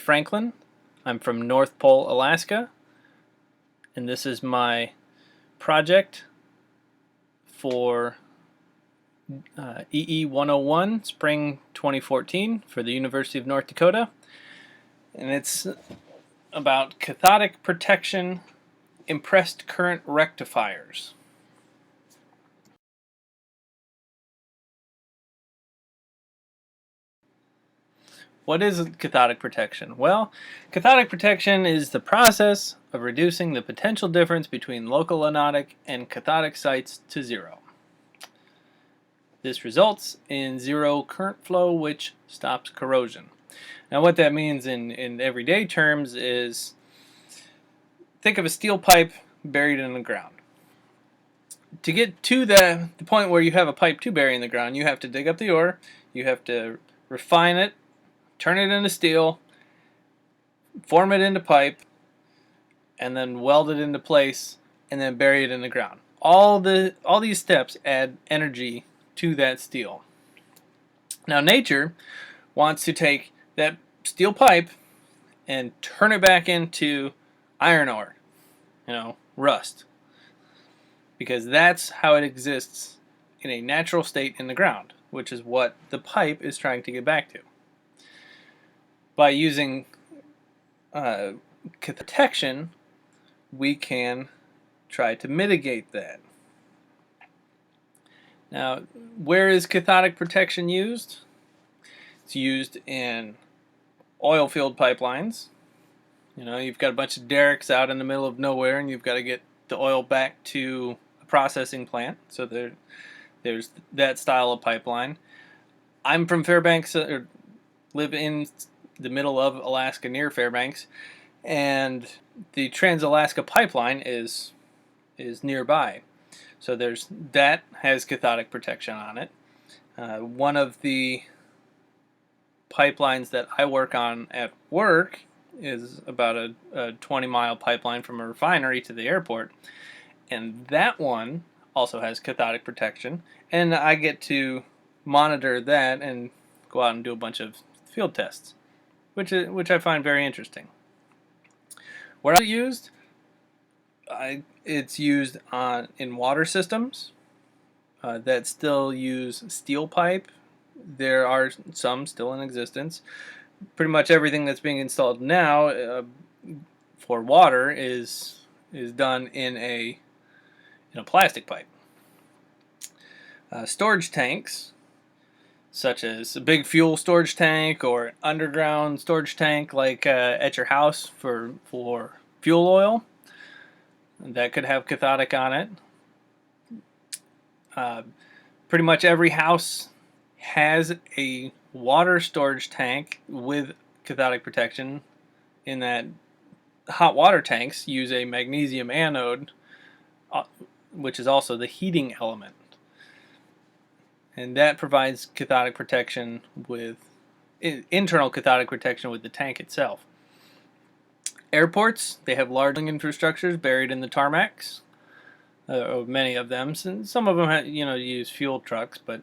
Franklin. I'm from North Pole, Alaska, and this is my project for EE 101 Spring 2014 for the University of North Dakota, and it's about cathodic protection impressed current rectifiers. What is cathodic protection? Well, cathodic protection is the process of reducing the potential difference between local anodic and cathodic sites to zero. This results in zero current flow, which stops corrosion. Now what that means in everyday terms is, think of a steel pipe buried in the ground. To get to the point where you have a pipe to bury in the ground, you have to dig up the ore, you have to refine it, turn it into steel, form it into pipe, and then weld it into place, and then bury it in the ground. All these steps add energy to that steel. Now nature wants to take that steel pipe and turn it back into iron ore, rust, because that's how it exists in a natural state in the ground, which is what the pipe is trying to get back to. By using protection, we can try to mitigate that. Now, where is cathodic protection used? It's used in oil field pipelines. You've got a bunch of derricks out in the middle of nowhere, and you've got to get the oil back to a processing plant. So there's that style of pipeline. I'm from Fairbanks, or live in the middle of Alaska near Fairbanks, and the Trans-Alaska Pipeline is nearby. So that has cathodic protection on it. One of the pipelines that I work on at work is about a 20-mile pipeline from a refinery to the airport, and that one also has cathodic protection, and I get to monitor that and go out and do a bunch of field tests, which I find very interesting. Where else is it used? It's used in water systems that still use steel pipe. There are some still in existence. Pretty much everything that's being installed now for water is done in a plastic pipe. Storage tanks, such as a big fuel storage tank or underground storage tank like at your house for fuel oil, that could have cathodic on it. Pretty much every house has a water storage tank with cathodic protection, in that hot water tanks use a magnesium anode, which is also the heating element. And that provides cathodic protection with internal cathodic protection with the tank itself. Airports, they have large infrastructures buried in the tarmacs, many of them. Some of them use fuel trucks, but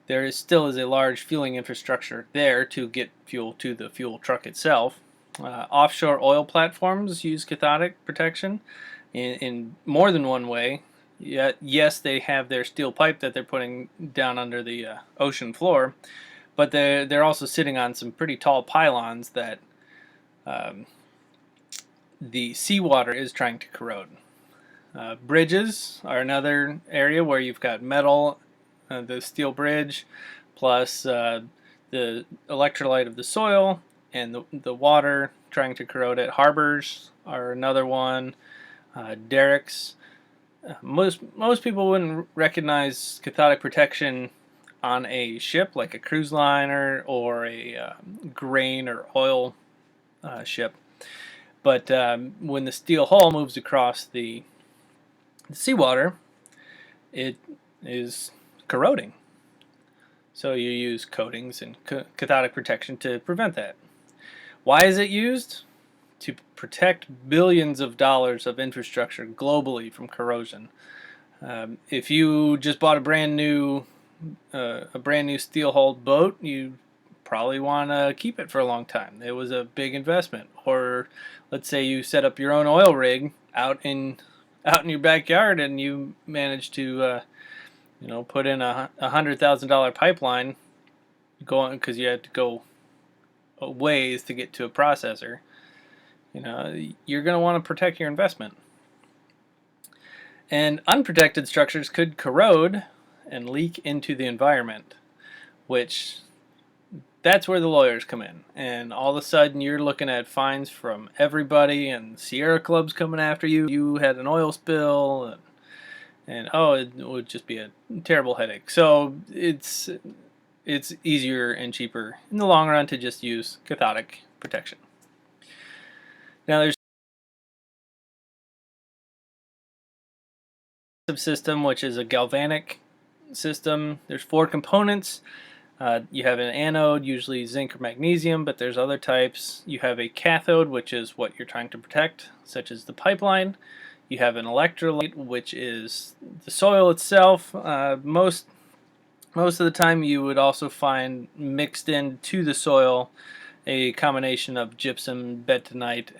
there still is a large fueling infrastructure there to get fuel to the fuel truck itself. Offshore oil platforms use cathodic protection in more than one way. Yes, they have their steel pipe that they're putting down under the ocean floor, but they're also sitting on some pretty tall pylons that the seawater is trying to corrode. Bridges are another area where you've got metal, the steel bridge, plus the electrolyte of the soil and the water trying to corrode it. Harbors are another one. Derricks. Most people wouldn't recognize cathodic protection on a ship like a cruise liner or a grain or oil ship, but when the steel hull moves across the seawater, it is corroding. So you use coatings and cathodic protection to prevent that. Why is it used? To protect billions of dollars of infrastructure globally from corrosion. If you just bought a brand new steel-hulled boat, you probably want to keep it for a long time. It was a big investment. Or let's say you set up your own oil rig out in your backyard, and you manage to put in a $100,000 pipeline going because you had to go a ways to get to a processor. You're going to want to protect your investment. And unprotected structures could corrode and leak into the environment, which that's where the lawyers come in. And all of a sudden you're looking at fines from everybody, and Sierra Club's coming after you. You had an oil spill, and it would just be a terrible headache. So it's easier and cheaper in the long run to just use cathodic protection. Now there's a system which is a galvanic system. There's 4 components. You have an anode, usually zinc or magnesium, but there's other types. You have a cathode, which is what you're trying to protect, such as the pipeline. You have an electrolyte, which is the soil itself. Most of the time you would also find mixed into the soil a combination of gypsum, bentonite,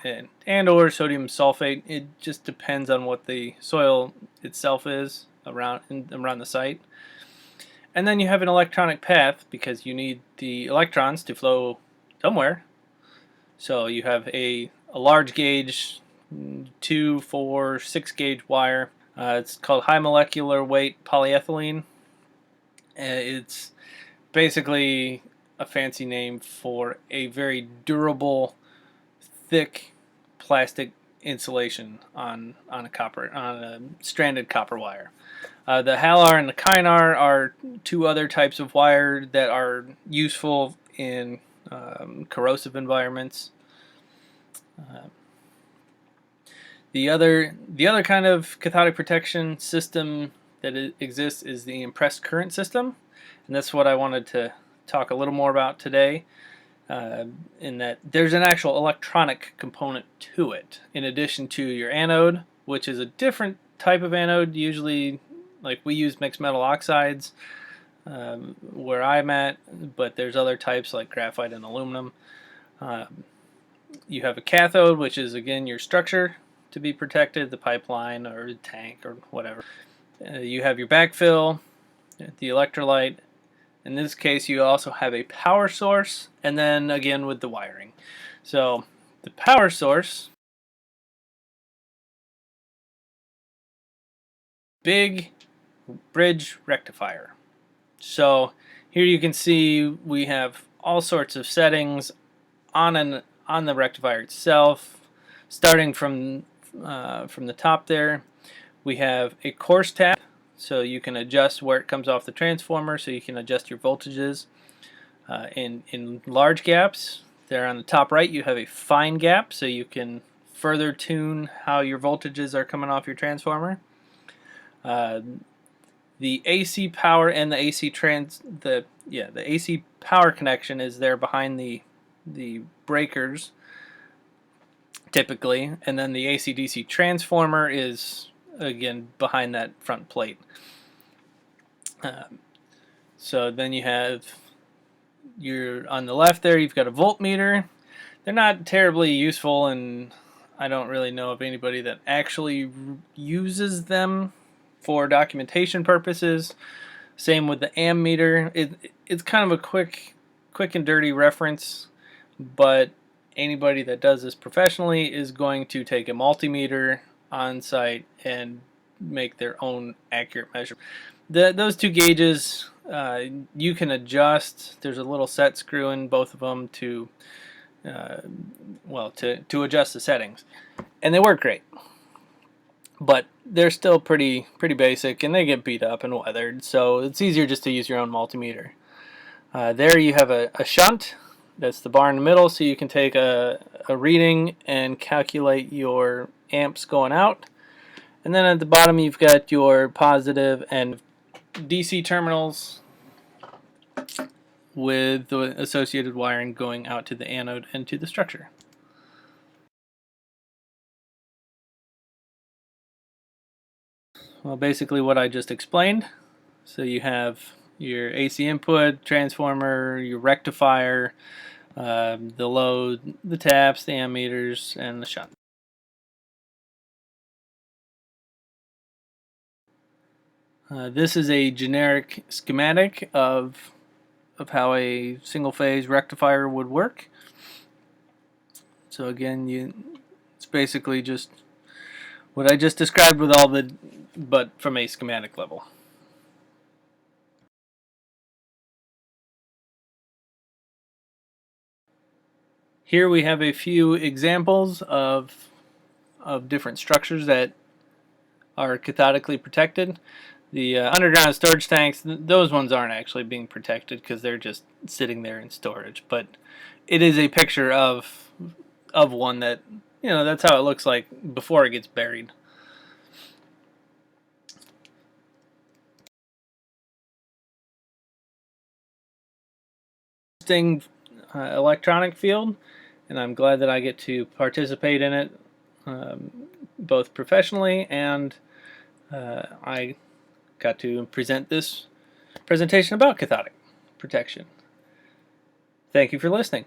and or sodium sulfate. It just depends on what the soil itself is around the site. And then you have an electronic path, because you need the electrons to flow somewhere. So you have a large gauge 2, 4, 6 gauge wire. It's called high molecular weight polyethylene. It's basically a fancy name for a very durable, thick plastic insulation on a stranded copper wire. The halar and the kynar are 2 other types of wire that are useful in corrosive environments. The other kind of cathodic protection system that exists is the impressed current system, and that's what I wanted to talk a little more about today. In that there's an actual electronic component to it, in addition to your anode, which is a different type of anode. Usually, like, we use mixed metal oxides where I'm at, but there's other types like graphite and aluminum. You have a cathode, which is again your structure to be protected, the pipeline or the tank or whatever. You have your backfill, the electrolyte. In this case, you also have a power source, and then again with the wiring. So the power source, big bridge rectifier. So here you can see we have all sorts of settings on the rectifier itself. Starting from the top there, we have a course tab. So you can adjust where it comes off the transformer, so you can adjust your voltages. In large gaps, there on the top right, you have a fine gap, so you can further tune how your voltages are coming off your transformer. The AC power and the AC power connection is there behind the breakers, typically, and then the AC/DC transformer is again behind that front plate. So then you have on the left there, you've got a voltmeter. They're not terribly useful, and I don't really know of anybody that actually uses them for documentation purposes. Same with the ammeter. It's kind of a quick and dirty reference, but anybody that does this professionally is going to take a multimeter on site and make their own accurate measurement. Those 2 gauges you can adjust. There's a little set screw in both of them to adjust the settings, and they work great. But they're still pretty basic, and they get beat up and weathered, so it's easier just to use your own multimeter. There you have a shunt. That's the bar in the middle, so you can take a reading and calculate your amps going out. And then at the bottom you've got your positive and DC terminals with the associated wiring going out to the anode and to the structure. Well, basically what I just explained. So you have your AC input, transformer, your rectifier, the load, the taps, the ammeters, and the shunt. This is a generic schematic of how a single-phase rectifier would work. So again, it's basically just what I just described with all the, but from a schematic level. Here we have a few examples of different structures that are cathodically protected. The underground storage tanks, those ones aren't actually being protected because they're just sitting there in storage. But it is a picture of one that, that's how it looks like before it gets buried. Interesting electronic field, and I'm glad that I get to participate in it, both professionally, and I got to present this presentation about cathodic protection. Thank you for listening.